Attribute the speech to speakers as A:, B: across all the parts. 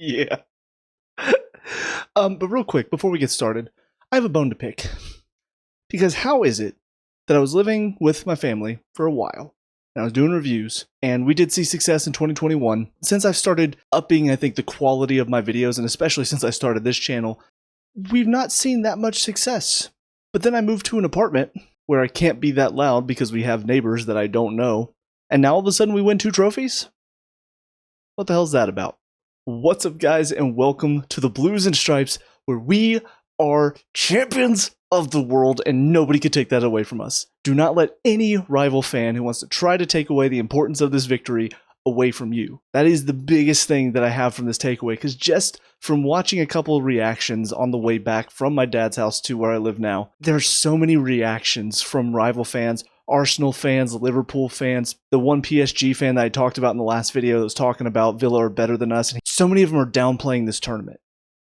A: Yeah. But real quick, before we get started, I have a bone to pick. Because how is it that I was living with my family for a while, and I was doing reviews, and we did see success in 2021. Since I've started upping, I think, the quality of my videos, and especially since I started this channel, we've not seen that much success. But then I moved to an apartment where I can't be that loud because we have neighbors that I don't know, and now all of a sudden we win 2 trophies? What the hell's that about? What's up, guys, and welcome to the Blues and Stripes, where we are champions of the world, and nobody could take that away from us. Do not let any rival fan who wants to try to take away the importance of this victory away from you. That is the biggest thing that I have from this takeaway, because just from watching a couple of reactions on the way back from my dad's house to where I live now, there are so many reactions from rival fans, Arsenal fans, Liverpool fans, the one PSG fan that I talked about in the last video that was talking about Villa are better than us, and so many of them are downplaying this tournament.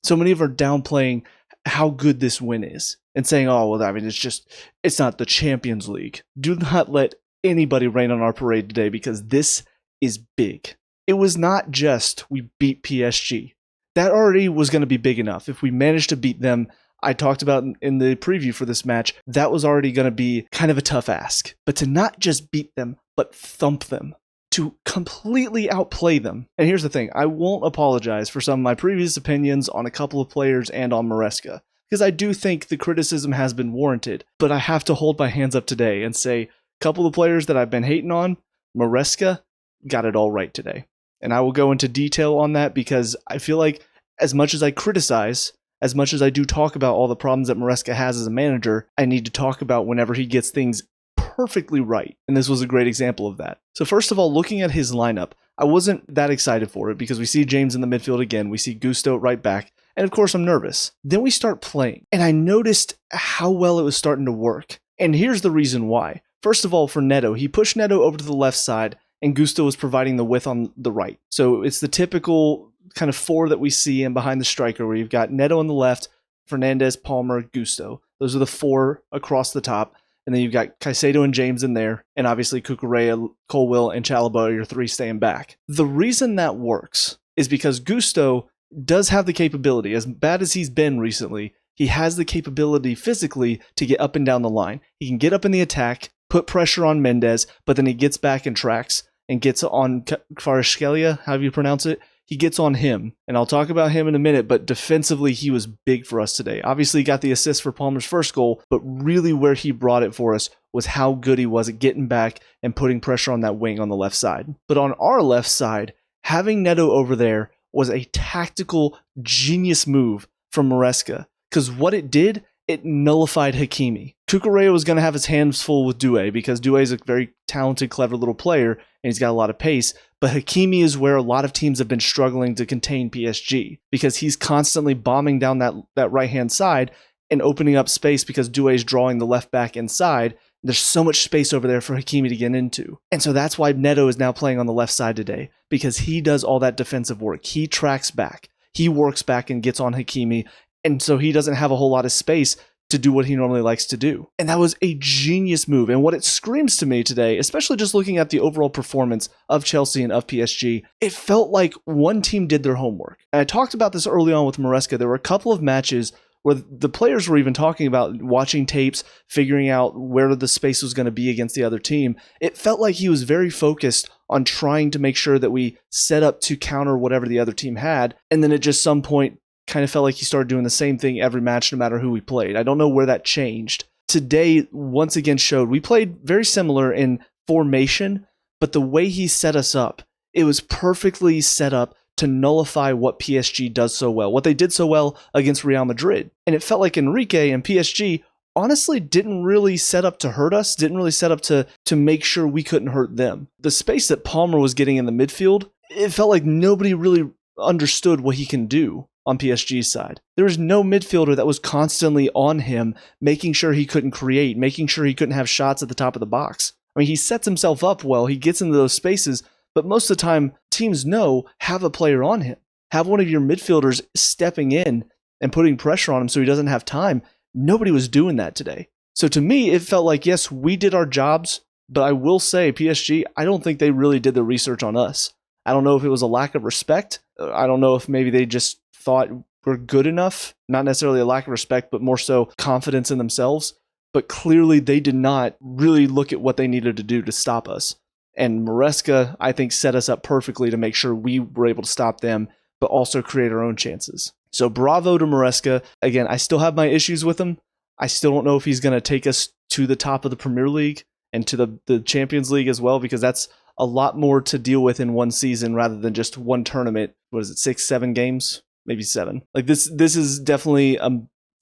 A: So many of them are downplaying how good this win is and saying, oh, well, I mean, it's not the Champions League. Do not let anybody rain on our parade today, because this is big. It was not just we beat PSG. That already was going to be big enough. If we managed to beat them, I talked about in the preview for this match, that was already going to be kind of a tough ask. But to not just beat them, but thump them, to completely outplay them. And here's the thing, I won't apologize for some of my previous opinions on a couple of players and on Maresca, because I do think the criticism has been warranted. But I have to hold my hands up today and say, a couple of players that I've been hating on, Maresca got it all right today. And I will go into detail on that, because I feel like as much as I criticize, as much as I do talk about all the problems that Maresca has as a manager, I need to talk about whenever he gets things perfectly right. And this was a great example of that. So first of all, looking at his lineup, I wasn't that excited for it, because we see James in the midfield again, we see Gusto right back, and of course I'm nervous. Then we start playing, and I noticed how well it was starting to work. And here's the reason why. First of all, for Neto, he pushed Neto over to the left side, and Gusto was providing the width on the right. So it's the typical kind of 4 that we see in behind the striker, where you've got Neto on the left, Fernandez, Palmer, Gusto. Those are the 4 across the top. And then you've got Caicedo and James in there, and obviously Cucurella, Colwill, and Chalobah are your 3 staying back. The reason that works is because Gusto does have the capability, as bad as he's been recently, he has the capability physically to get up and down the line. He can get up in the attack, put pressure on Mendes, but then he gets back and tracks and gets on Kvaratskhelia, however you pronounce it. He gets on him, and I'll talk about him in a minute, but defensively, he was big for us today. Obviously, he got the assist for Palmer's first goal, but really where he brought it for us was how good he was at getting back and putting pressure on that wing on the left side. But on our left side, having Neto over there was a tactical genius move from Maresca, because what it did, it nullified Hakimi. Cucurella was going to have his hands full with Doué, because Doué is a very talented, clever little player, and he's got a lot of pace. But Hakimi is where a lot of teams have been struggling to contain PSG, because he's constantly bombing down that right-hand side and opening up space, because Doué is drawing the left back inside. There's so much space over there for Hakimi to get into. And so that's why Neto is now playing on the left side today, because he does all that defensive work. He tracks back. He works back and gets on Hakimi, and so he doesn't have a whole lot of space to do what he normally likes to do. And that was a genius move. And what it screams to me today, especially just looking at the overall performance of Chelsea and of PSG, it felt like one team did their homework. And I talked about this early on with Maresca. There were a couple of matches where the players were even talking about watching tapes, figuring out where the space was going to be against the other team. It felt like he was very focused on trying to make sure that we set up to counter whatever the other team had. And then at just some point, kind of felt like he started doing the same thing every match, no matter who we played. I don't know where that changed. Today, once again, showed we played very similar in formation, but the way he set us up, it was perfectly set up to nullify what PSG does so well, what they did so well against Real Madrid. And it felt like Enrique and PSG honestly didn't really set up to hurt us, didn't really set up to make sure we couldn't hurt them. The space that Palmer was getting in the midfield, it felt like nobody really understood what he can do on PSG's side. There was no midfielder that was constantly on him, making sure he couldn't create, making sure he couldn't have shots at the top of the box. I mean, he sets himself up well, he gets into those spaces, but most of the time, teams know, have a player on him. Have one of your midfielders stepping in and putting pressure on him so he doesn't have time. Nobody was doing that today. So to me, it felt like, yes, we did our jobs, but I will say PSG, I don't think they really did the research on us. I don't know if it was a lack of respect. I don't know if maybe they just thought we're good enough. Not necessarily a lack of respect, but more so confidence in themselves. But clearly they did not really look at what they needed to do to stop us. And Maresca, I think, set us up perfectly to make sure we were able to stop them, but also create our own chances. So bravo to Maresca. Again, I still have my issues with him. I still don't know if he's going to take us to the top of the Premier League and to the Champions League as well, because that's a lot more to deal with in one season rather than just one tournament. What is it, 6, 7 games? Maybe 7. Like this is definitely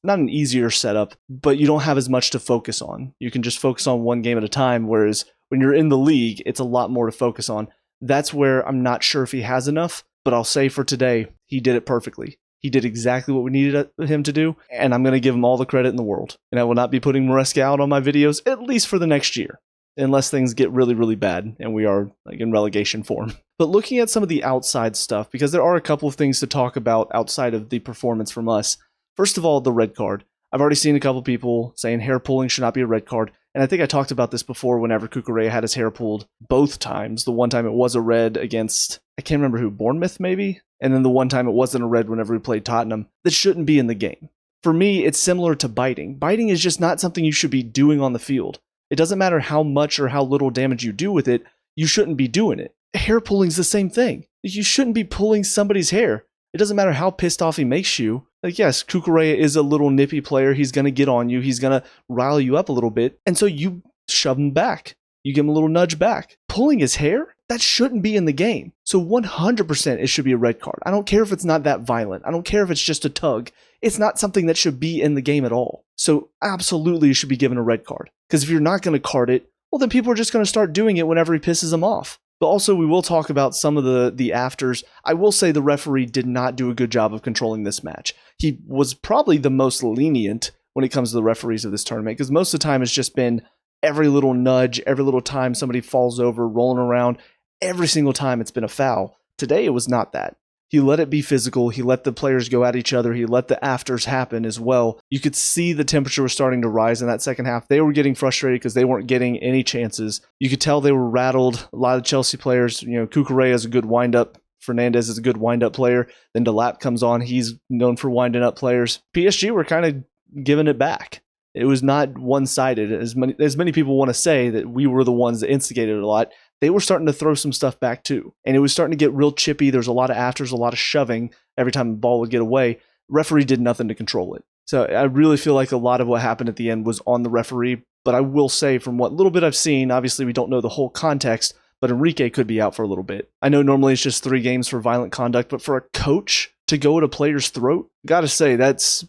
A: not an easier setup, but you don't have as much to focus on. You can just focus on one game at a time, whereas when you're in the league, it's a lot more to focus on. That's where I'm not sure if he has enough, but I'll say for today, he did it perfectly. He did exactly what we needed him to do, and I'm going to give him all the credit in the world. And I will not be putting Maresca out on my videos, at least for the next year, unless things get really, really bad and we are like in relegation form. But looking at some of the outside stuff, because there are a couple of things to talk about outside of the performance from us. First of all, the red card. I've already seen a couple people saying hair pulling should not be a red card. And I think I talked about this before whenever Cucurella had his hair pulled both times. The one time it was a red against, I can't remember who, Bournemouth maybe? And then the one time it wasn't a red whenever we played Tottenham. That shouldn't be in the game. For me, it's similar to biting. Biting is just not something you should be doing on the field. It doesn't matter how much or how little damage you do with it, you shouldn't be doing it. Hair pulling's the same thing. You shouldn't be pulling somebody's hair. It doesn't matter how pissed off he makes you. Like, yes, Cucurella is a little nippy player. He's going to get on you. He's going to rile you up a little bit. And so you shove him back. You give him a little nudge back. Pulling his hair? That shouldn't be in the game. So 100% it should be a red card. I don't care if it's not that violent. I don't care if it's just a tug. It's not something that should be in the game at all. So absolutely you should be given a red card. Because if you're not going to card it, well, then people are just going to start doing it whenever he pisses them off. But also, we will talk about some of the afters. I will say the referee did not do a good job of controlling this match. He was probably the most lenient when it comes to the referees of this tournament, because most of the time it's just been every little nudge, every little time somebody falls over, rolling around, every single time it's been a foul. Today, it was not that. He let it be physical. He let the players go at each other. He let the afters happen as well. You could see the temperature was starting to rise in that second half. They were getting frustrated because they weren't getting any chances. You could tell they were rattled. A lot of Chelsea players, Cucurella is a good wind-up. Fernandez is a good wind-up player. Then Delap comes on. He's known for winding up players. PSG were kind of giving it back. It was not one-sided. As many people want to say that we were the ones that instigated it a lot, they were starting to throw some stuff back too. And it was starting to get real chippy. There was a lot of afters, a lot of shoving every time the ball would get away. Referee did nothing to control it. So I really feel like a lot of what happened at the end was on the referee. But I will say from what little bit I've seen, obviously we don't know the whole context, but Enrique could be out for a little bit. I know normally it's just 3 games for violent conduct, but for a coach to go at a player's throat, gotta say that's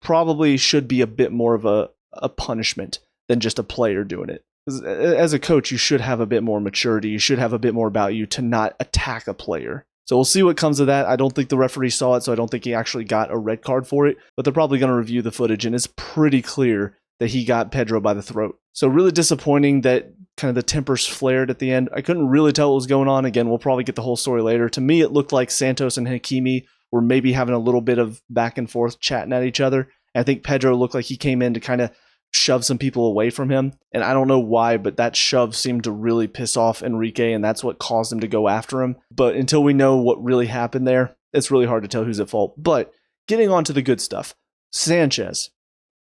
A: probably should be a bit more of a punishment than just a player doing it. As a coach, you should have a bit more maturity. You should have a bit more about you to not attack a player. So we'll see what comes of that. I don't think the referee saw it, so I don't think he actually got a red card for it. But they're probably going to review the footage, and it's pretty clear that he got Pedro by the throat. So really disappointing that kind of the tempers flared at the end. I couldn't really tell what was going on. Again, we'll probably get the whole story later. To me, it looked like Santos and Hakimi were maybe having a little bit of back and forth chatting at each other. And I think Pedro looked like he came in to kind of shove some people away from him. And I don't know why, but that shove seemed to really piss off Enrique, and that's what caused him to go after him. But until we know what really happened there, it's really hard to tell who's at fault. But getting on to the good stuff. Sanchez.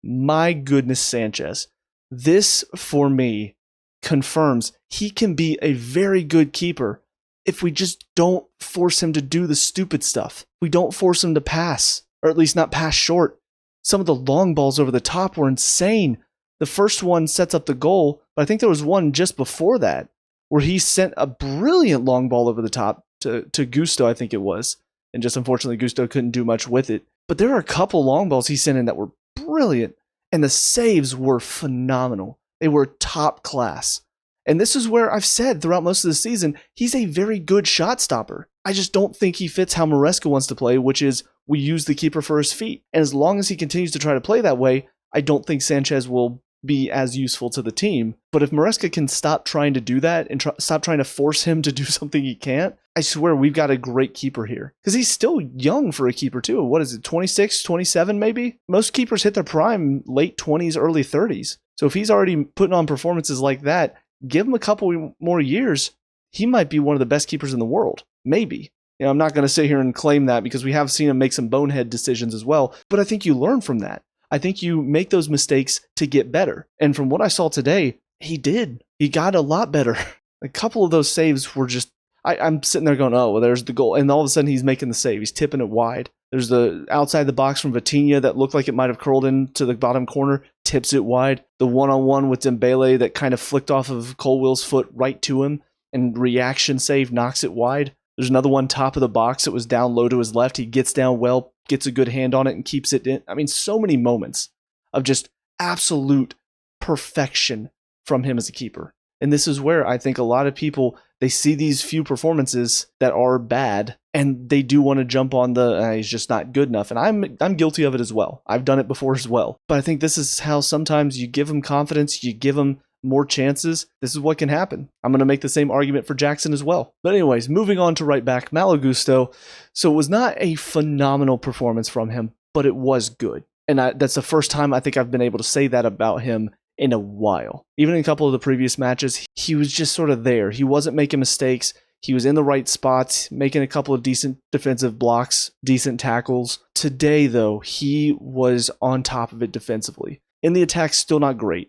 A: My goodness, Sanchez. This, for me, confirms he can be a very good keeper if we just don't force him to do the stupid stuff. We don't force him to pass, or at least not pass short. Some of the long balls over the top were insane. The first one sets up the goal, but I think there was one just before that where he sent a brilliant long ball over the top to Gusto, I think it was. And just unfortunately, Gusto couldn't do much with it. But there are a couple long balls he sent in that were brilliant. And the saves were phenomenal. They were top class. And this is where I've said throughout most of the season, he's a very good shot stopper. I just don't think he fits how Maresca wants to play, which is we use the keeper for his feet. And as long as he continues to try to play that way, I don't think Sanchez will be as useful to the team. But if Maresca can stop trying to do that and stop trying to force him to do something he can't, I swear we've got a great keeper here. Because he's still young for a keeper too. What is it, 26, 27 maybe? Most keepers hit their prime late 20s, early 30s. So if he's already putting on performances like that, give him a couple more years, he might be one of the best keepers in the world. Maybe. I'm not going to sit here and claim that because we have seen him make some bonehead decisions as well, but I think you learn from that. I think you make those mistakes to get better. And from what I saw today, he did. He got a lot better. A couple of those saves were just, I'm sitting there going, oh, well, there's the goal. And all of a sudden he's making the save. He's tipping it wide. There's the outside the box from Vitinha that looked like it might have curled into the bottom corner, tips it wide. The one-on-one with Dembele that kind of flicked off of Colwill's foot right to him, and reaction save knocks it wide. There's another one top of the box that was down low to his left. He gets down well, gets a good hand on it, and keeps it in. I mean, so many moments of just absolute perfection from him as a keeper. And this is where I think a lot of people, they see these few performances that are bad, and they do want to jump on the, he's just not good enough. And I'm guilty of it as well. I've done it before as well. But I think this is how sometimes you give him confidence, you give him more chances. This is what can happen. I'm going to make the same argument for Jackson as well. But anyways, moving on to right back, Malo Gusto. So it was not a phenomenal performance from him, but it was good. And that's the first time I think I've been able to say that about him in a while. Even in a couple of the previous matches, he was just sort of there. He wasn't making mistakes. He was in the right spots, making a couple of decent defensive blocks, decent tackles. Today, though, he was on top of it defensively. In the attack, still not great.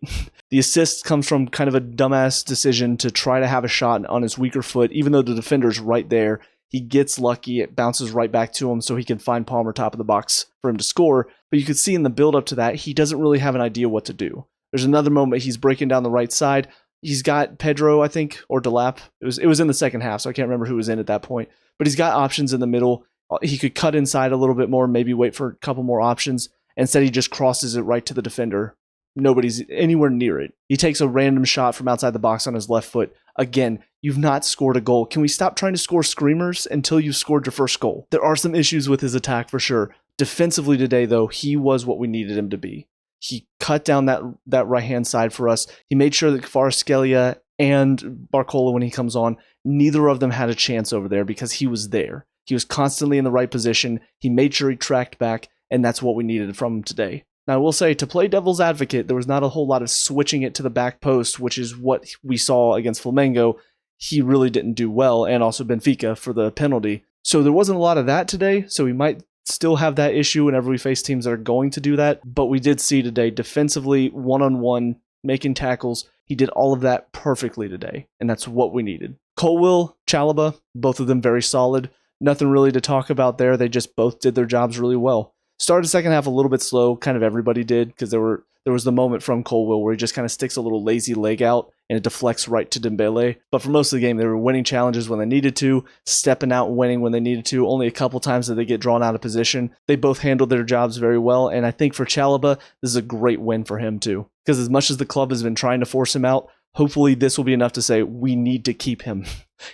A: The assist comes from kind of a dumbass decision to try to have a shot on his weaker foot, even though the defender's right there. He gets lucky, it bounces right back to him so he can find Palmer top of the box for him to score. But you could see in the build-up to that, he doesn't really have an idea what to do. There's another moment he's breaking down the right side. He's got Pedro, I think, or Delap. It was in the second half, so I can't remember who was in at that point. But he's got options in the middle. He could cut inside a little bit more, maybe wait for a couple more options. Instead, he just crosses it right to the defender. Nobody's anywhere near it. He takes a random shot from outside the box on his left foot. Again, you've not scored a goal. Can we stop trying to score screamers until you've scored your first goal? There are some issues with his attack for sure. Defensively today, though, he was what we needed him to be. He cut down that right-hand side for us. He made sure that Kvaratskhelia and Barcola, when he comes on, neither of them had a chance over there because he was there. He was constantly in the right position. He made sure he tracked back, and that's what we needed from him today. Now, I will say, to play devil's advocate, there was not a whole lot of switching it to the back post, which is what we saw against Flamengo. He really didn't do well, and also Benfica for the penalty. So there wasn't a lot of that today, so we might still have that issue whenever we face teams that are going to do that. But we did see today, defensively, one-on-one, making tackles. He did all of that perfectly today, and that's what we needed. Colwill, Chalobah, both of them very solid. Nothing really to talk about there. They just both did their jobs really well. Started the second half a little bit slow, kind of everybody did, because there was the moment from Colwill where he just kind of sticks a little lazy leg out and it deflects right to Dembele. But for most of the game, they were winning challenges when they needed to, stepping out and winning when they needed to. Only a couple times did they get drawn out of position. They both handled their jobs very well, and I think for Chalobah, this is a great win for him too. Because as much as the club has been trying to force him out, hopefully this will be enough to say, we need to keep him.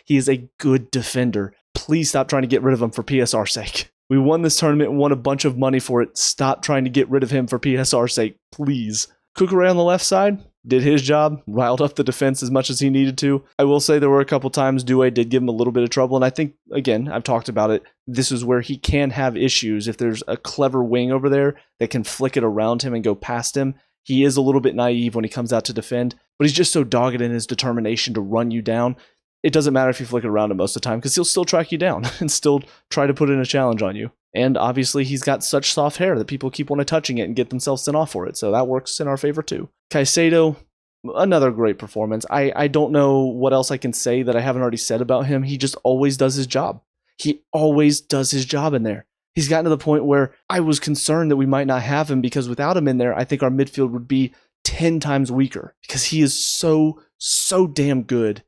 A: He is a good defender. Please stop trying to get rid of him for PSR's sake. We won this tournament and won a bunch of money for it. Stop trying to get rid of him for PSR's sake, please. Cucurella on the left side did his job, riled up the defense as much as he needed to. I will say there were a couple times Doué did give him a little bit of trouble, and I think, again, I've talked about it, this is where he can have issues. If there's a clever wing over there that can flick it around him and go past him, he is a little bit naive when he comes out to defend, but he's just so dogged in his determination to run you down. It doesn't matter if you flick it around him most of the time because he'll still track you down and still try to put in a challenge on you. And obviously he's got such soft hair that people keep wanting touching it and get themselves sent off for it. So that works in our favor too. Caicedo, another great performance. I don't know what else I can say that I haven't already said about him. He just always does his job. He always does his job in there. He's gotten to the point where I was concerned that we might not have him because without him in there, I think our midfield would be 10 times weaker because he is so damn good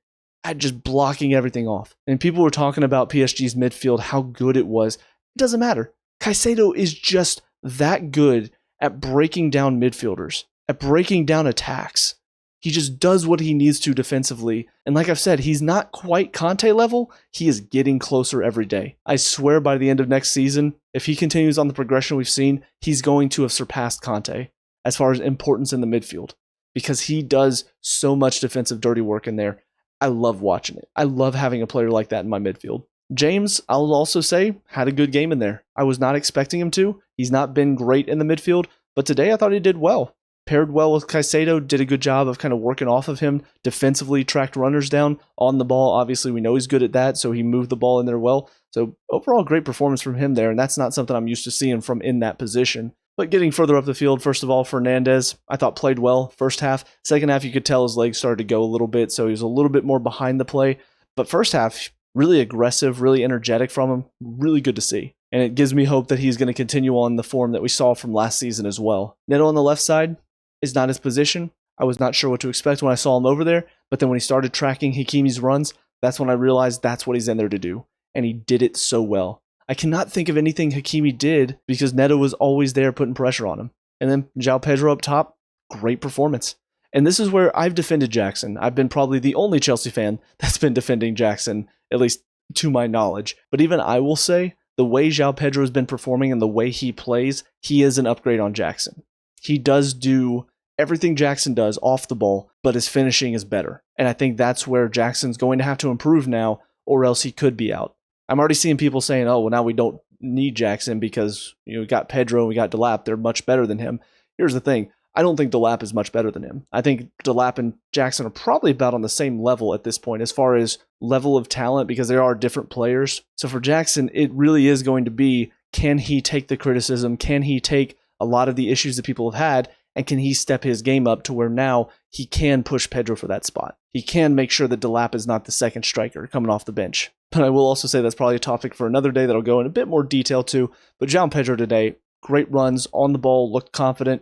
A: at just blocking everything off. And people were talking about PSG's midfield, how good it was. It doesn't matter. Caicedo is just that good at breaking down midfielders, at breaking down attacks. He just does what he needs to defensively. And like I've said, he's not quite Conte level. He is getting closer every day. I swear by the end of next season, if he continues on the progression we've seen, he's going to have surpassed Conte as far as importance in the midfield because he does so much defensive dirty work in there. I love watching it. I love having a player like that in my midfield. James, I'll also say, had a good game in there. I was not expecting him to. He's not been great in the midfield, but today I thought he did well. paired well with Caicedo, did a good job of kind of working off of him, defensively tracked runners down on the ball. Obviously, we know he's good at that, so he moved the ball in there well. So overall, great performance from him there, and that's not something I'm used to seeing from in that position. But getting further up the field, first of all, Fernandez, I thought played well first half. Second half, you could tell his legs started to go a little bit, so he was a little bit more behind the play. But first half, really aggressive, really energetic from him. Really good to see. And it gives me hope that he's going to continue on the form that we saw from last season as well. Neto on the left side is not his position. I was not sure what to expect when I saw him over there, but then when he started tracking Hakimi's runs, that's when I realized that's what he's in there to do. And he did it so well. I cannot think of anything Hakimi did because Neto was always there putting pressure on him. And then João Pedro up top, great performance. And this is where I've defended Jackson. I've been probably the only Chelsea fan that's been defending Jackson, at least to my knowledge. But even I will say, the way João Pedro has been performing and the way he plays, he is an upgrade on Jackson. He does do everything Jackson does off the ball, but his finishing is better. And I think that's where Jackson's going to have to improve now, or else he could be out. I'm already seeing people saying, oh, well, now we don't need Jackson because we got Pedro and we got Delap. They're much better than him. Here's the thing. I don't think Delap is much better than him. I think Delap and Jackson are probably about on the same level at this point as far as level of talent because they are different players. So for Jackson, it really is going to be, can he take the criticism? Can he take a lot of the issues that people have had? And can he step his game up to where now he can push Pedro for that spot? He can make sure that Delap is not the second striker coming off the bench. But I will also say that's probably a topic for another day that I'll go in a bit more detail to. But João Pedro today, great runs on the ball, looked confident,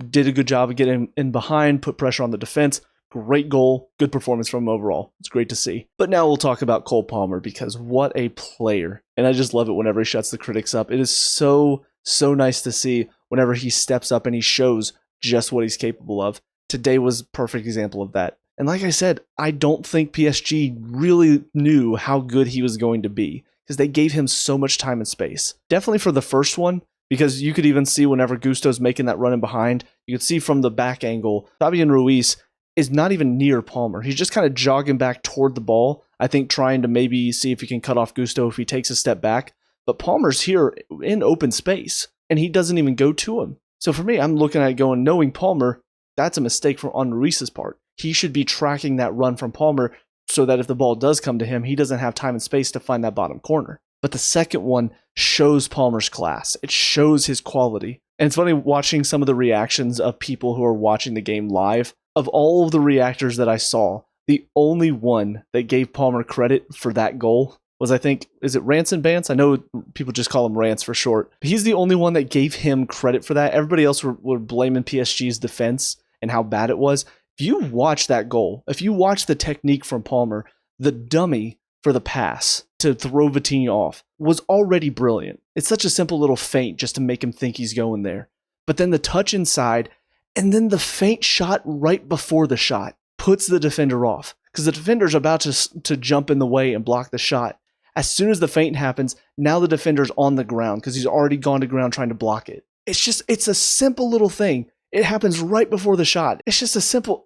A: did a good job of getting in behind, put pressure on the defense. Great goal, good performance from him overall. It's great to see. But now we'll talk about Cole Palmer because what a player. And I just love it whenever he shuts the critics up. It is so nice to see whenever he steps up and he shows just what he's capable of. Today was a perfect example of that. And like I said, I don't think PSG really knew how good he was going to be because they gave him so much time and space. Definitely for the first one, because you could even see whenever Gusto's making that run in behind, you could see from the back angle, Fabian Ruiz is not even near Palmer. He's just kind of jogging back toward the ball, I think trying to maybe see if he can cut off Gusto if he takes a step back. But Palmer's here in open space, and he doesn't even go to him. So for me, I'm looking at it going, knowing Palmer, that's a mistake on Ruiz's part. He should be tracking that run from Palmer so that if the ball does come to him, he doesn't have time and space to find that bottom corner. But the second one shows Palmer's class. It shows his quality. And it's funny watching some of the reactions of people who are watching the game live. Of all of the reactors that I saw, the only one that gave Palmer credit for that goal was, I think, is it Rance and Bance? I know people just call him Rance for short. He's the only one that gave him credit for that. Everybody else were blaming PSG's defense and how bad it was. If you watch that goal, if you watch the technique from Palmer, the dummy for the pass to throw Vitinha off was already brilliant. It's such a simple little feint just to make him think he's going there. But then the touch inside, and then the feint shot right before the shot puts the defender off because the defender's about to jump in the way and block the shot. As soon as the feint happens, now the defender's on the ground because he's already gone to ground trying to block it. It's a simple little thing. It happens right before the shot. It's just a simple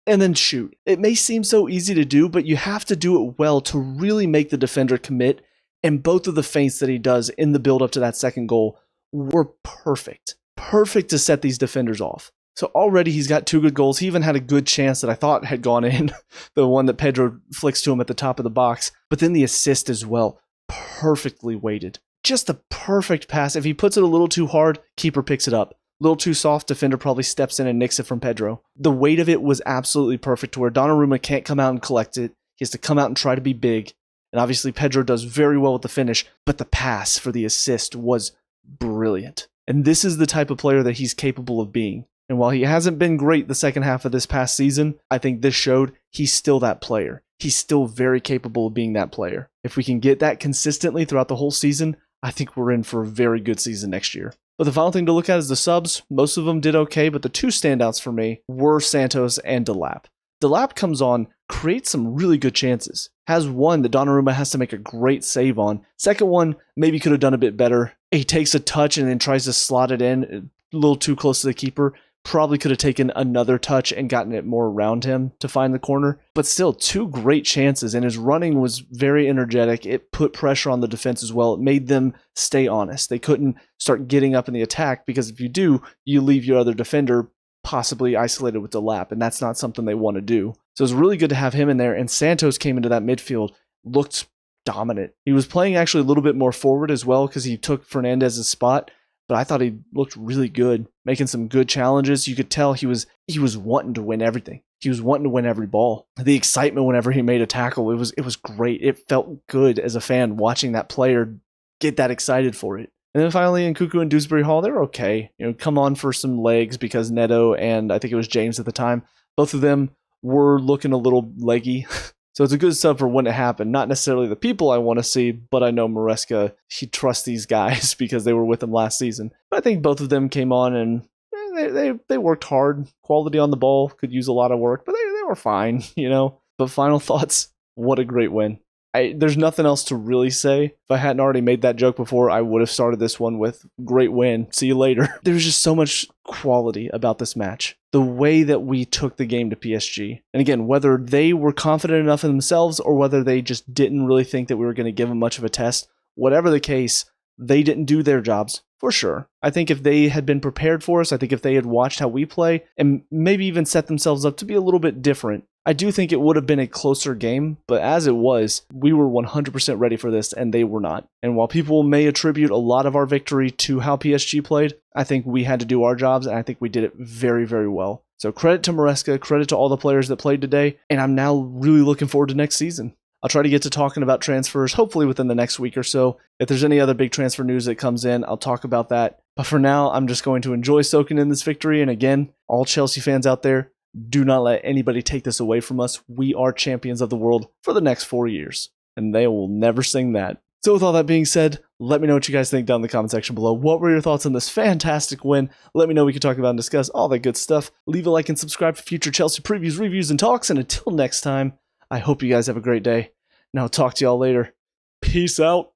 A: and then shoot. It may seem so easy to do, but you have to do it well to really make the defender commit. And both of the feints that he does in the build up to that second goal were perfect. Perfect to set these defenders off. So already he's got 2 good goals. He even had a good chance that I thought had gone in, the one that Pedro flicks to him at the top of the box. But then the assist as well, perfectly weighted. Just the perfect pass. If he puts it a little too hard, keeper picks it up. A little too soft, defender probably steps in and nicks it from Pedro. The weight of it was absolutely perfect to where Donnarumma can't come out and collect it. He has to come out and try to be big. And obviously Pedro does very well with the finish, but the pass for the assist was brilliant. And this is the type of player that he's capable of being. And while he hasn't been great the second half of this past season, I think this showed he's still that player. He's still very capable of being that player. If we can get that consistently throughout the whole season, I think we're in for a very good season next year. But the final thing to look at is the subs. Most of them did okay, but the 2 standouts for me were Santos and Delap. Delap comes on, creates some really good chances. Has one that Donnarumma has to make a great save on. Second one, maybe could have done a bit better. He takes a touch and then tries to slot it in, a little too close to the keeper. Probably could have taken another touch and gotten it more around him to find the corner. But still, 2 great chances, and his running was very energetic. It put pressure on the defense as well. It made them stay honest. They couldn't start getting up in the attack because if you do, you leave your other defender possibly isolated with the lap, and that's not something they want to do. So it was really good to have him in there, and Santos came into that midfield, looked dominant. He was playing actually a little bit more forward as well because he took Fernandez's spot, but I thought he looked really good, making some good challenges. You could tell he was wanting to win everything. He was wanting to win every ball. The excitement whenever he made a tackle, it was great. It felt good as a fan watching that player get that excited for it. And then finally, Nkunku and Dewsbury-Hall, they're okay. Come on for some legs because Neto and I think it was James at the time, both of them were looking a little leggy. So it's a good sub for when it happened. Not necessarily the people I want to see, but I know Maresca, he trusts these guys because they were with him last season. But I think both of them came on and they worked hard. Quality on the ball could use a lot of work, but they were fine, But final thoughts, what a great win. There's nothing else to really say. If I hadn't already made that joke before, I would have started this one with great win. See you later. There's just so much quality about this match. The way that we took the game to PSG. And again, whether they were confident enough in themselves or whether they just didn't really think that we were going to give them much of a test, whatever the case, they didn't do their jobs. For sure. I think if they had been prepared for us, I think if they had watched how we play and maybe even set themselves up to be a little bit different, I do think it would have been a closer game, but as it was, we were 100% ready for this and they were not. And while people may attribute a lot of our victory to how PSG played, I think we had to do our jobs and I think we did it very, very well. So credit to Maresca, credit to all the players that played today, and I'm now really looking forward to next season. I'll try to get to talking about transfers, hopefully within the next week or so. If there's any other big transfer news that comes in, I'll talk about that. But for now, I'm just going to enjoy soaking in this victory. And again, all Chelsea fans out there, do not let anybody take this away from us. We are champions of the world for the next 4 years. And they will never sing that. So with all that being said, let me know what you guys think down in the comment section below. What were your thoughts on this fantastic win? Let me know, we can talk about and discuss all that good stuff. Leave a like and subscribe for future Chelsea previews, reviews, and talks. And until next time, I hope you guys have a great day. And I'll talk to y'all later. Peace out.